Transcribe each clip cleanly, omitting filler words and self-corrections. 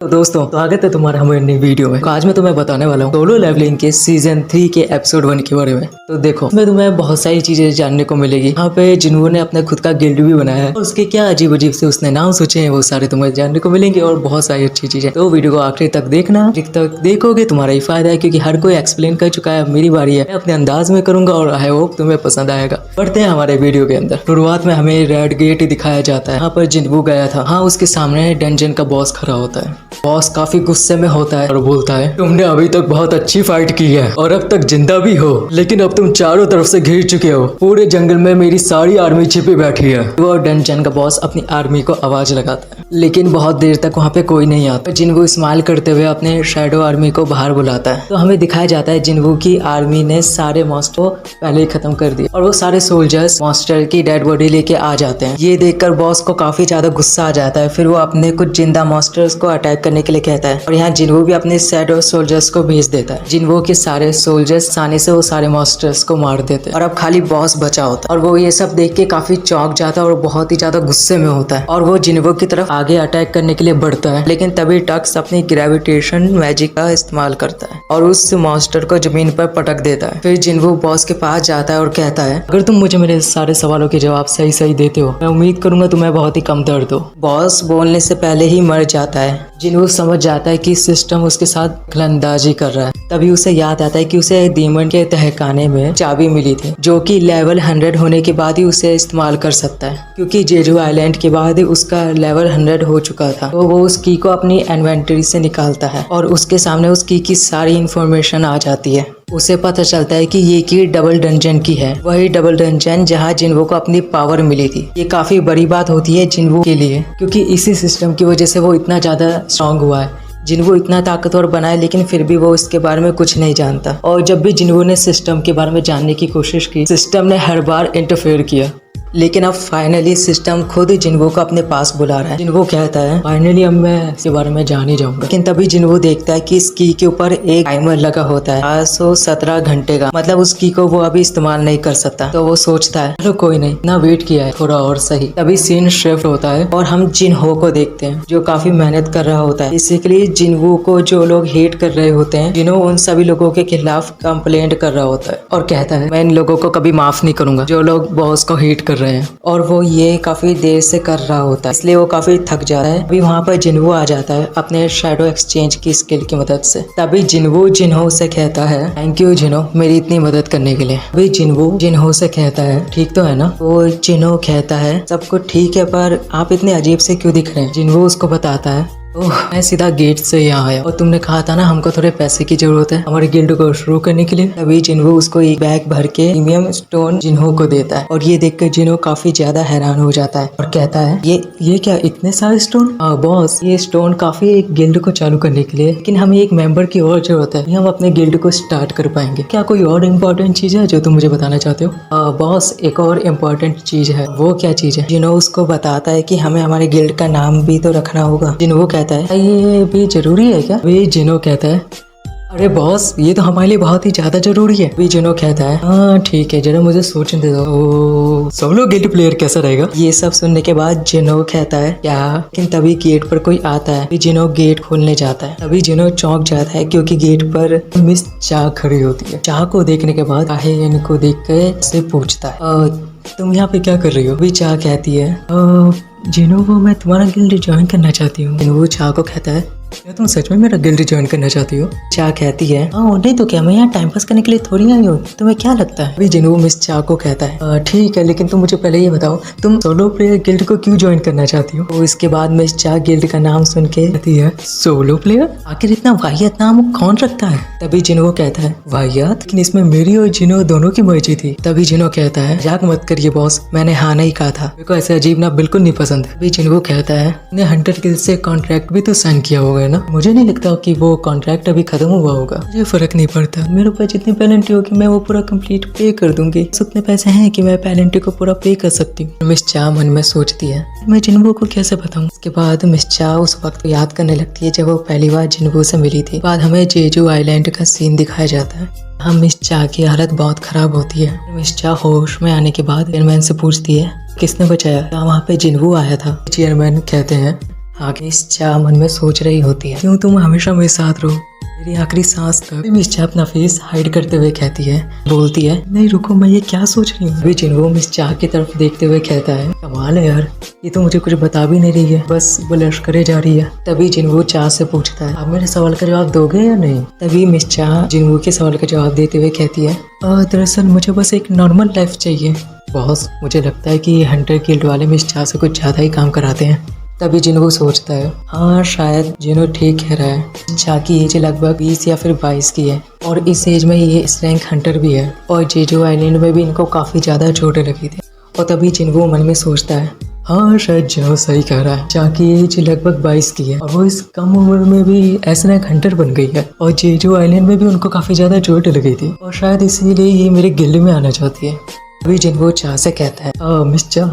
तो दोस्तों स्वागत है तुम्हारा हमारे नई वीडियो में। आज मैं तुम्हें बताने वाला हूँ सोलो लेवलिंग के सीजन 3 के एपिसोड 1 के बारे में। तो देखो इसमें तुम्हें बहुत सारी चीजें जानने को मिलेगी। यहाँ पे जिन्हों ने अपना खुद का गिल्ड भी बनाया है और उसके क्या अजीब अजीब से उसने नाम सोचे हैं वो सारे तुम्हें जानने को मिलेंगे और बहुत सारी अच्छी चीजें। तो वीडियो को आखिरी तक देखना, आखिरी तक देखोगे तुम्हारा ही फायदा है क्योंकि हर कोई एक्सप्लेन कर चुका है। मेरी बारी है, मैं अपने अंदाज में करूंगा और आई होप तुम्हें पसंद आएगा। बढ़ते हैं हमारे वीडियो के अंदर। शुरुआत में हमें रेड गेट दिखाया जाता है। यहाँ पर जिन्वू गया था। हाँ, उसके सामने डंजन का बॉस खड़ा होता है। बॉस काफी गुस्से में होता है और बोलता है तुमने अभी तक बहुत अच्छी फाइट की है और अब तक जिंदा भी हो, लेकिन अब तुम चारों तरफ से घिर चुके हो। पूरे जंगल में मेरी सारी आर्मी छिपी बैठी है। वो डंजन का बॉस अपनी आर्मी को आवाज लगाता है लेकिन बहुत देर तक वहाँ पे कोई नहीं आता। जिन्वू स्माइल करते हुए अपने शैडो आर्मी को बाहर बुलाता है। तो हमें दिखाया जाता है जिन्वू की आर्मी ने सारे मॉन्स्टर को पहले ही खत्म कर दिया और वो सारे सोल्जर्स मॉन्स्टर की डेड बॉडी लेके आ जाते हैं। ये देखकर बॉस को काफी ज्यादा गुस्सा आ जाता है। फिर वो अपने कुछ जिंदा मॉन्स्टर्स को अटैक करने के लिए कहता है और यहाँ जिन्वू भी अपने शैडो सोल्जर्स को भेज देता है। जिन्वू के सारे सोल्जर्स आने से वो सारे मॉन्स्टर्स को मार देते हैं और अब खाली बॉस बचा होता है और वो ये सब देख के काफी चौंक जाता है और बहुत ही ज्यादा गुस्से में होता है और वो जिन्वू की तरफ आगे अटैक करने के लिए बढ़ता है। लेकिन तभी टक्स अपनी ग्रेविटेशन मैजिक का इस्तेमाल करता है और उस मॉन्स्टर को जमीन पर पटक देता है। फिर जिन्वू बॉस के पास जाता है और कहता है अगर तुम मुझे मेरे सारे सवालों के जवाब सही सही देते हो मैं उम्मीद करूंगा तुम्हें बहुत ही कम दर्द हो। बॉस बोलने से पहले ही मर जाता है। जिन्वू समझ जाता है कि सिस्टम उसके साथ दखलंदाजी कर रहा है। तभी उसे याद आता है कि उसे डीमन के तहखाने में चाबी मिली थी जो कि लेवल 100 होने के बाद ही उसे इस्तेमाल कर सकता है क्योंकि जेजू आइलैंड के बाद ही उसका लेवल 100 हो चुका था। तो वो उस की को अपनी इन्वेंटरी से निकालता है और उसके सामने उस की सारी इंफॉर्मेशन आ जाती है। उसे पता चलता है कि ये की डबल डंजन की है, वही डबल डंजन जहाँ जिन्वू को अपनी पावर मिली थी। ये काफी बड़ी बात होती है जिन्वू के लिए क्योंकि इसी सिस्टम की वजह से वो इतना ज्यादा स्ट्रांग हुआ है। जिन्वू इतना ताकतवर बना है लेकिन फिर भी वो इसके बारे में कुछ नहीं जानता और जब भी जिन्वू ने सिस्टम के बारे में जानने की कोशिश की सिस्टम ने हर बार इंटरफेयर किया। लेकिन अब फाइनली सिस्टम खुद जिन्वू को अपने पास बुला रहा है। जिन्वू कहता है फाइनली अब मैं इसके बारे में जान ही जाऊंगा। लेकिन तभी जिन्वू देखता है कि इस की के ऊपर एक टाइमर लगा होता है 517 घंटे का, मतलब उस की को वो अभी इस्तेमाल नहीं कर सकता। तो वो सोचता है चलो कोई नहीं, इतना वेट किया है थोड़ा और सही। तभी सीन शिफ्ट होता है और हम जिन्हो को देखते हैं जो काफी मेहनत कर रहा होता है। बेसिकली जिन्वू को जो लोग हेट कर रहे होते हैं जिन्हो उन सभी लोगों के खिलाफ कंप्लेंट कर रहा होता है और कहता है मैं इन लोगों को कभी माफ नहीं करूंगा जो लोग बॉस को हेट कर रहे हैं। और वो ये काफी देर से कर रहा होता है इसलिए वो काफी थक जाता है। अभी वहाँ पर जिन्वू आ जाता है अपने शैडो एक्सचेंज की स्किल की मदद से। तभी जिन्वू जिन्हो से कहता है थैंक यू जिन्हो मेरी इतनी मदद करने के लिए। अभी जिन्वू जिन्हो से कहता है ठीक तो है ना। वो जिन्हो कहता है सब कुछ ठीक है पर आप इतने अजीब से क्यों दिख रहे हैं। जिन्वू उसको बताता है ओह मैं सीधा गेट से यहाँ आया और तुमने कहा था ना हमको थोड़े पैसे की जरूरत है हमारे गिल्ड को शुरू करने के लिए। तभी जिन्वू उसको एक बैग भर के प्रीमियम स्टोन जिन्हो को देता है और ये देखकर जिन्हो काफी ज्यादा हैरान हो जाता है और कहता है ये क्या इतने सारे स्टोन। बॉस ये स्टोन काफी एक गिल्ड को चालू करने के लिए, लेकिन हमें एक मेंबर की और जरूरत है, हम अपने गिल्ड को स्टार्ट कर पाएंगे। क्या कोई और इम्पोर्टेंट चीज है जो तुम मुझे बताना चाहते हो। बॉस एक और इम्पोर्टेंट चीज है। वो क्या चीज है। जिन्हो उसको बताता है कि हमें हमारे गिल्ड का नाम भी तो रखना होगा। जिन्हो कहता है ये भी जरूरी है क्या। वे जिन्हो कहता है अरे बॉस ये तो हमारे लिए बहुत ही ज्यादा जरूरी है। वे जिन्हो कहता है हाँ ठीक है जरा मुझे सोचने दे दो। सोलो गिल्ड प्लेयर कैसा रहेगा। ये सब सुनने के बाद जिन्हो कहता है क्या, लेकिन तभी गेट पर कोई आता है। जिन्हो गेट खोलने जाता है। तभी जिन्हो चौंक जाता है क्योंकि गेट पर मिस चा खड़ी होती है। चा को देखने के बाद चाहे इनको देख कर से पूछता है तुम यहाँ पे क्या कर रही हो। भी चा कहती है जिन्हो वो मैं तुम्हारा गिल्ड ज्वाइन करना चाहती हूँ। वो चा को कहता है क्या तुम सच में मेरा गिल्ड ज्वाइन करना चाहती हो। चा कहती है हाँ नहीं तो क्या, मैं यहाँ टाइम पास करने के लिए थोड़ी आई हूँ, तुम्हें क्या लगता है। अभी जिन्हो मिस चा को कहता है ठीक है लेकिन तुम मुझे पहले ये बताओ तुम सोलो प्लेयर गिल्ड को क्यों ज्वाइन करना चाहती हो। तो इसके बाद मिस चा गिल्ड का नाम सुन के कहती है सोलो प्लेयर, आखिर इतना वाहियात नाम कौन रखता है। तभी जिन्हो कहता है वाहियात, लेकिन इसमें मेरी और जिन्हो दोनों की मर्जी थी। तभी जिन्हो कहता है मजाक मत करिए बॉस, मैंने हाँ नहीं कहा था, मेरे को ऐसे अजीब नाम बिल्कुल नहीं पसंद। तभी जिन्हो कहता है ने 100 गिल्ड से कॉन्ट्रैक्ट भी तो साइन किया होगा ना, मुझे नहीं लगता कि वो कॉन्ट्रैक्ट अभी खत्म हुआ होगा। मुझे फर्क नहीं पड़ता, मेरे पास जितनी पेनल्टी होगी मैं वो पूरा कंप्लीट पे कर दूंगी। उतने पैसे हैं कि मैं पेनल्टी को पूरा पे कर सकती हूँ। मिस चा मन में सोचती है मैं जिन्वू को कैसे बताऊँ। इसके बाद मिस चा उस वक्त याद करने लगती है जब वो पहली बार जिन्वू से मिली थी। बाद हमें जेजू आइलैंड का सीन दिखाया जाता है। हम मिस चा की हालत बहुत खराब होती है। मिस चा होश में आने के बाद चेयरमैन से पूछती है किसने बचाया, वहाँ पे जिन्वू आया था। चेयरमैन कहते हैं आगे मिस चा मन में सोच रही होती है, क्यों तुम हमेशा मेरे साथ रहो मेरी आखिरी सांस तक। मिस चा अपना फेस हाइड करते हुए कहती है, बोलती है, नहीं रुको, मैं ये क्या सोच रही हूँ। अभी जिन्हो मिस चा की तरफ देखते हुए कहता है, कमाल है यार, ये तो मुझे कुछ बता भी नहीं रही है, बस ब्लश करे जा रही है। तभी जिन्हो चा से पूछता है, आप मेरे सवाल का जवाब दोगे या नहीं। तभी मिस चा जिन्हो के सवाल का जवाब देते हुए कहती है, दरअसल मुझे बस एक नॉर्मल लाइफ चाहिए बॉस। मुझे लगता है कि ये हंटर गिल्ड वाले मिस चा से कुछ ज्यादा ही काम कराते हैं। तभी जिन्हो सोचता है, हाँ शायद जिन्हो ठीक कह रहा है। चा की एज लगभग 20 या फिर 22 की है और इस एज में ये इस रैंक हंटर भी है और जेजो आइलैंड में भी इनको काफी ज्यादा चोटें लगी थी। और तभी जिन्हो मन में सोचता है, हाँ शायद जिन्हो सही कह रहा है। चा की एज लगभग 22 की है और वो इस कम उम्र में भी एस रैंक हंटर बन गई है और जेजो आइलैंड में भी उनको काफी ज्यादा चोट लगी थी और शायद इसीलिए ये मेरे गिल्ड में आना चाहती है। अभी जिन्हो चा से कहता है, मिस चा,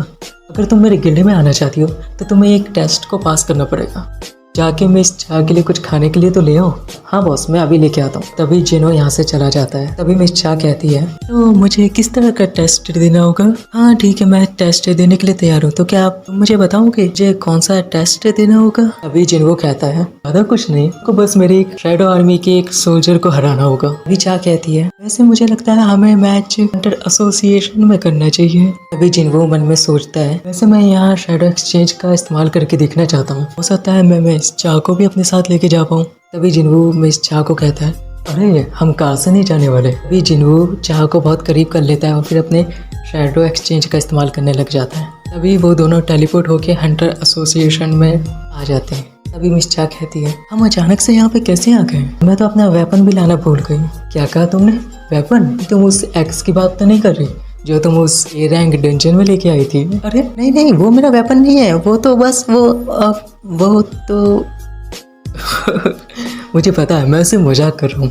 अगर तुम मेरे गिल्ड में आना चाहती हो तो तुम्हें एक टेस्ट को पास करना पड़ेगा। जाके मिस चा के लिए कुछ खाने के लिए तो ले आओ। हाँ बॉस, मैं अभी लेके आता हूँ। तभी जिन्हो यहाँ से चला जाता है। तभी मिस चा कहती है, तो मुझे किस तरह का टेस्ट देना होगा। हाँ ठीक है, मैं टेस्ट देने के लिए तैयार हूँ, तो क्या आप मुझे बताओगे मुझे कौन सा टेस्ट देना होगा। अभी जिन्हो कहता है, ज्यादा कुछ नहीं, को बस मेरे एक शैडो आर्मी के एक सोल्जर को हराना होगा। अभी चा कहती है, वैसे मुझे लगता है हमें मैच हंटर एसोसिएशन में करना चाहिए। अभी जिन्हो मन में सोचता है, वैसे मैं यहाँ शैडो एक्सचेंज का इस्तेमाल करके देखना चाहता हूँ, हो सकता है मैं मिस चा को भी अपने साथ लेके जा पाऊँ। तभी जिन्हो मिस चा को कहता है, अरे हम कार से नहीं जाने वाले। अभी जिन्हो चा को बहुत करीब कर लेता है और फिर अपने शैडो एक्सचेंज का इस्तेमाल करने लग जाता है। तभी वो दोनों टेलीपोर्ट होके हंटर एसोसिएशन में आ जाते हैं। तभी मिस चा कहती है, हम अचानक से यहाँ पे कैसे आ गए, मैं तो अपना वेपन भी लाना भूल गई। क्या कहा तुमने, वेपन? तुम उस एक्स की बात तो नहीं कर रही जो तुम उस ए रैंक डंजन में लेके आई थी। अरे नहीं नहीं, वो मेरा वेपन नहीं है, वो तो बस वो तो मुझे पता है, मैं उसे मजाक कर रहा हूँ।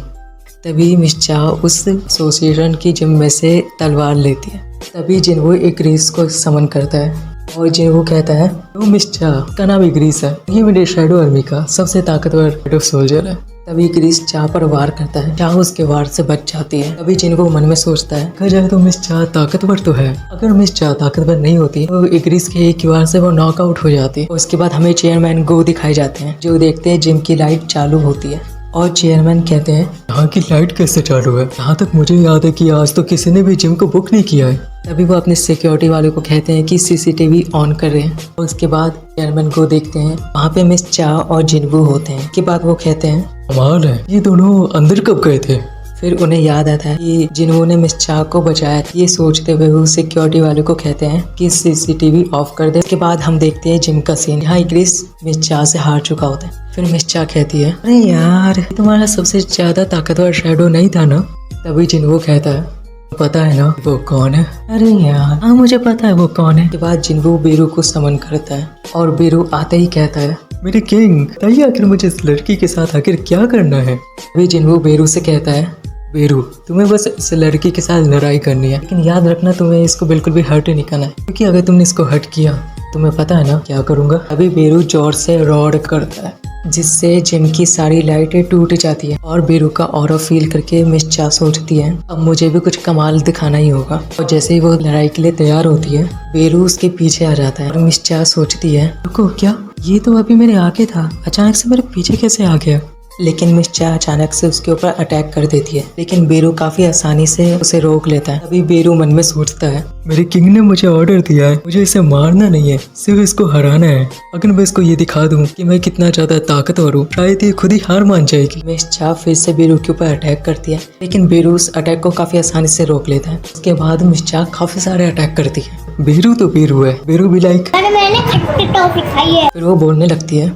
तभी मिस चा उस एसोसिएशन की जिम में से तलवार लेती है। तभी जिन्हो एक ग्रीस को समन करता है और जिन्हो कहता है, वो मिस चा का नाम ग्रीस है, ये मेरे शैडो आर्मी का सबसे ताकतवर शैडो सोल्जर है। तभी ग्रीस चा पर वार करता है, चा उसके वार से बच जाती है। तभी जिन्हो मन में सोचता है, अगर जाए तो मिस चा ताकतवर तो है, अगर मिस चा ताकतवर नहीं होती तो ग्रीस के एक वार से वो नॉकआउट हो जाती। और उसके बाद हमें चेयरमैन गो दिखाए जाते हैं जो देखते हैं जिम की लाइट चालू होती है और चेयरमैन कहते हैं, यहाँ की लाइट कैसे चालू है, यहाँ तक मुझे याद है कि आज तो किसी ने भी जिम को बुक नहीं किया है। तभी वो अपने सिक्योरिटी वाले को कहते हैं कि सीसीटीवी ऑन कर रहे हैं और उसके बाद चेयरमैन को देखते हैं, वहाँ पे मिस चा और जिन्हो होते हैं। के बाद वो कहते हैं, कमाल है, ये दोनों अंदर कब गए थे। फिर उन्हें याद आता है कि जिन्हो ने मिस चा को बचाया। ये सोचते हुए वो सिक्योरिटी वाले को कहते हैं कि सीसीटीवी ऑफ कर दे। इसके बाद हम देखते हैं जिम का सीन, यहाँ ग्रीस मिस चा से हार चुका होता है। फिर मिस चा कहती है, अरे यार, तुम्हारा सबसे ज्यादा ताकतवर शैडो नहीं था ना। तभी जिन्हो कहता है, पता है ना वो कौन है। अरे यार हाँ, मुझे पता है वो कौन है। के बाद जिन्हो बेरू को समन करता है और बेरू आते ही कहता है, मेरे किंग बताइए आखिर मुझे इस लड़की के साथ आखिर क्या करना है। अभी जिन्हो बेरू से कहता है, बेरू तुम्हें बस इस लड़की के साथ लड़ाई करनी है, लेकिन याद रखना तुम्हें इसको बिल्कुल भी हर्ट नहीं करना है, क्योंकि अगर तुमने इसको हर्ट किया तुम्हें पता है ना क्या करूंगा। अभी बेरू जोर से रॉड करता है जिससे जिम की सारी लाइटें टूट जाती है और बेरू का ऑरा फील करके मिस चा सोचती है, अब मुझे भी कुछ कमाल दिखाना ही होगा। और जैसे ही वो लड़ाई के लिए तैयार होती है बेरू उसके पीछे आ जाता है और मिस चा सोचती है, रुको, क्या ये तो अभी मेरे आगे था, अचानक से मेरे पीछे कैसे आ गया। लेकिन मिस चा अचानक से उसके ऊपर अटैक कर देती है, लेकिन बेरू काफी आसानी से उसे रोक लेता है। अभी बेरू मन में सोचता है, मेरे किंग ने मुझे ऑर्डर दिया है, मुझे इसे मारना नहीं है, सिर्फ इसको हराना है। अगर मैं इसको ये दिखा दूं कि मैं कितना ज्यादा ताकतवर हूँ, शायद ये खुद ही हार मान जाएगी। मिस चा फिर से बेरू के ऊपर अटैक करती है, लेकिन बेरू उस अटैक को काफी आसानी से रोक लेता है। उसके बाद मिस चा काफी सारे अटैक करती है। बेरू तो बेरू है, बेरू भी लाइक मैंने खट्टी टॉफी खाई है। फिर वो बोलने लगती है,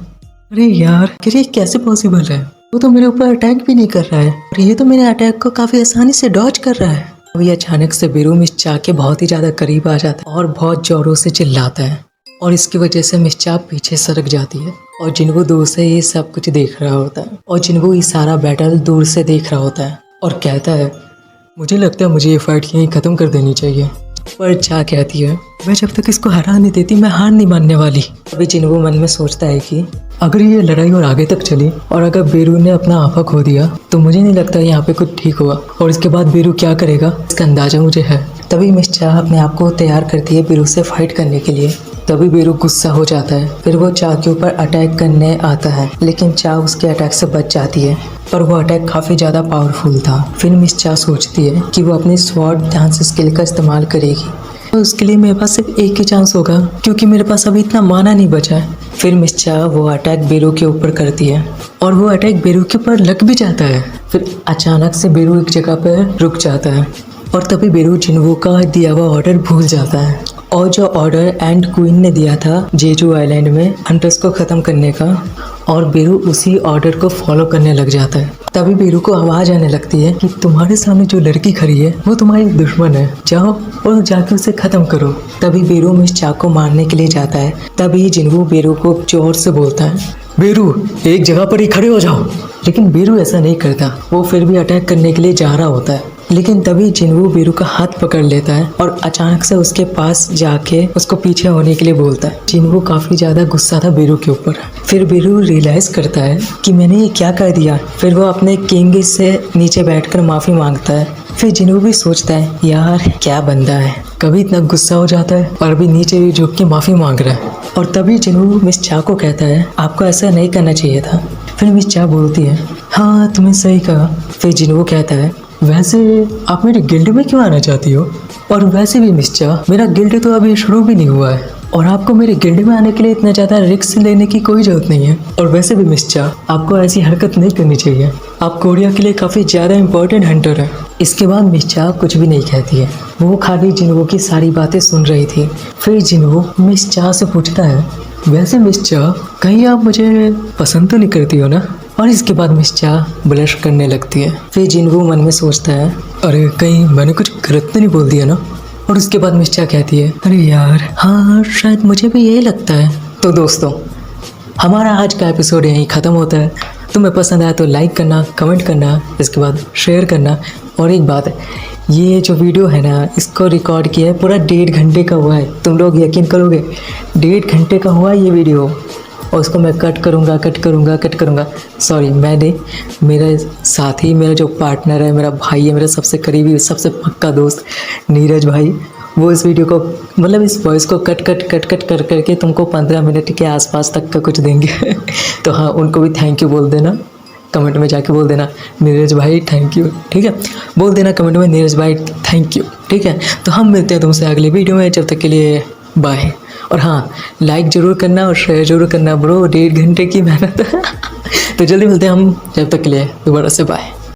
अरे यार ये कैसे पॉसिबल है, वो तो मेरे ऊपर अटैक भी नहीं कर रहा है और ये तो मेरे अटैक को काफी आसानी से डॉज कर रहा है। अभी अचानक से बेरू मिस चा के बहुत ही ज्यादा करीब आ जाता है और बहुत जोरों से चिल्लाता है और इसकी वजह से मिस चा पीछे सरक जाती है और जिन्हो दूर से ये सब कुछ देख रहा होता है और जिन्हो ये सारा बैटल दूर से देख रहा होता है और कहता है, मुझे लगता है मुझे ये फाइट यहीं खत्म कर देनी चाहिए। पर चा कहती है, मैं जब तक इसको हरा नहीं देती मैं हार नहीं मानने वाली। अभी जिन्हो मन में सोचता है कि अगर ये लड़ाई और आगे तक चली और अगर बेरू ने अपना आपा खो दिया तो मुझे नहीं लगता यहाँ पे कुछ ठीक होगा और इसके बाद बेरू क्या करेगा इसका अंदाजा मुझे है। तभी मिस चा अपने आप को तैयार करती है बीरू से फाइट करने के लिए। तभी बीरू गुस्सा हो जाता है, फिर वो चा के ऊपर अटैक करने आता है, लेकिन चा उसके अटैक से बच जाती है, पर वो अटैक काफ़ी ज़्यादा पावरफुल था। फिर मिस चा सोचती है कि वो अपनी स्वॉर्ड डांस स्किल का इस्तेमाल करेगी, तो उसके लिए मेरे पास सिर्फ एक ही चांस होगा, क्योंकि मेरे पास अभी इतना माना नहीं बचा है। फिर मिस चा वो अटैक बीरू के ऊपर करती है और वो अटैक बीरू के ऊपर लग भी जाता है। फिर अचानक से बीरू एक जगह पर रुक जाता है और तभी बीरू जिन्वू का दिया हुआ ऑर्डर भूल जाता है, और जो ऑर्डर एंड क्वीन ने दिया था जेजू आइलैंड में हंटर्स को ख़त्म करने का, और बीरू उसी ऑर्डर को फॉलो करने लग जाता है। तभी बीरू को आवाज़ आने लगती है कि तुम्हारे सामने जो लड़की खड़ी है वो तुम्हारी दुश्मन है, जाओ और जाके उसे ख़त्म करो। तभी बीरू मिस चा को मारने के लिए जाता है। तभी जिन्वू बीरू को जोर से बोलता है, बीरू एक जगह पर ही खड़े हो जाओ। लेकिन बीरू ऐसा नहीं करता, वो फिर भी अटैक करने के लिए जा रहा होता है। लेकिन तभी जिन्वू बीरू का हाथ पकड़ लेता है और अचानक से उसके पास जाके उसको पीछे होने के लिए बोलता है। जिन्वू काफ़ी ज़्यादा गुस्सा था बीरू के ऊपर। फिर बीरू रियलाइज़ करता है कि मैंने ये क्या कर दिया। फिर वो अपने किंग से नीचे बैठकर माफ़ी मांगता है। फिर जिन्वू भी सोचता है, यार क्या बंदा है, कभी इतना गुस्सा हो जाता है और अभी नीचे भी झुक के माफ़ी मांग रहा है। और तभी जिन्वू मिस चा को कहता है, आपको ऐसा नहीं करना चाहिए था। फिर मिस चा बोलती है, हाँ तुमने सही कहा। फिर जिन्वू कहता है, वैसे आप मेरे गिल्ड में क्यों आना चाहती हो? और वैसे भी मिस चा, मेरा गिल्ड तो अभी शुरू भी नहीं हुआ है और आपको मेरे गिल्ड में आने के लिए इतना ज़्यादा रिस्क लेने की कोई ज़रूरत नहीं है। और वैसे भी मिस चा, आपको ऐसी हरकत नहीं करनी चाहिए, आप कोरिया के लिए काफ़ी ज़्यादा इंपॉर्टेंट हंटर हैं। इसके बाद मिस चा कुछ भी नहीं कहती है, वो खाली जिन्वू की सारी बातें सुन रही थी। फिर जिन्वू मिस चा से पूछता है, वैसे मिस चा, कहीं आप मुझे पसंद तो नहीं करती हो ना? और इसके बाद मिस चा ब्लश करने लगती है। फिर जिन्वू मन में सोचता है, अरे कहीं मैंने कुछ गलत तो नहीं बोल दिया ना? और उसके बाद मिस चा कहती है, अरे यार हाँ शायद मुझे भी यही लगता है। तो दोस्तों, हमारा आज का एपिसोड यहीं ख़त्म होता है। तुम्हें पसंद आया तो लाइक करना, कमेंट करना, इसके बाद शेयर करना। और एक बात है, ये जो वीडियो है ना, इसको रिकॉर्ड किया है पूरा 1.5 घंटे का हुआ है। तुम लोग यकीन करोगे, 1.5 घंटे का हुआ ये वीडियो, और उसको मैं कट करूँगा। सॉरी, मैंने, मेरे साथी, मेरा जो पार्टनर है, मेरा भाई है, मेरा सबसे करीबी, सबसे पक्का दोस्त नीरज भाई, वो इस वीडियो को, मतलब इस वॉइस को कट कर करके तुमको 15 मिनट के आसपास तक का कुछ देंगे। तो हाँ, उनको भी थैंक यू बोल देना, कमेंट में जाके बोल देना नीरज भाई थैंक यू, ठीक है? बोल देना कमेंट में नीरज भाई थैंक यू, ठीक है? तो हम मिलते हैं तुमसे अगले वीडियो में, जब तक के लिए बाय। और हाँ, लाइक ज़रूर करना और शेयर ज़रूर करना ब्रो, 1.5 घंटे की मेहनत। तो जल्दी मिलते हैं हम, जब तक के लिए दोबारा से बाय।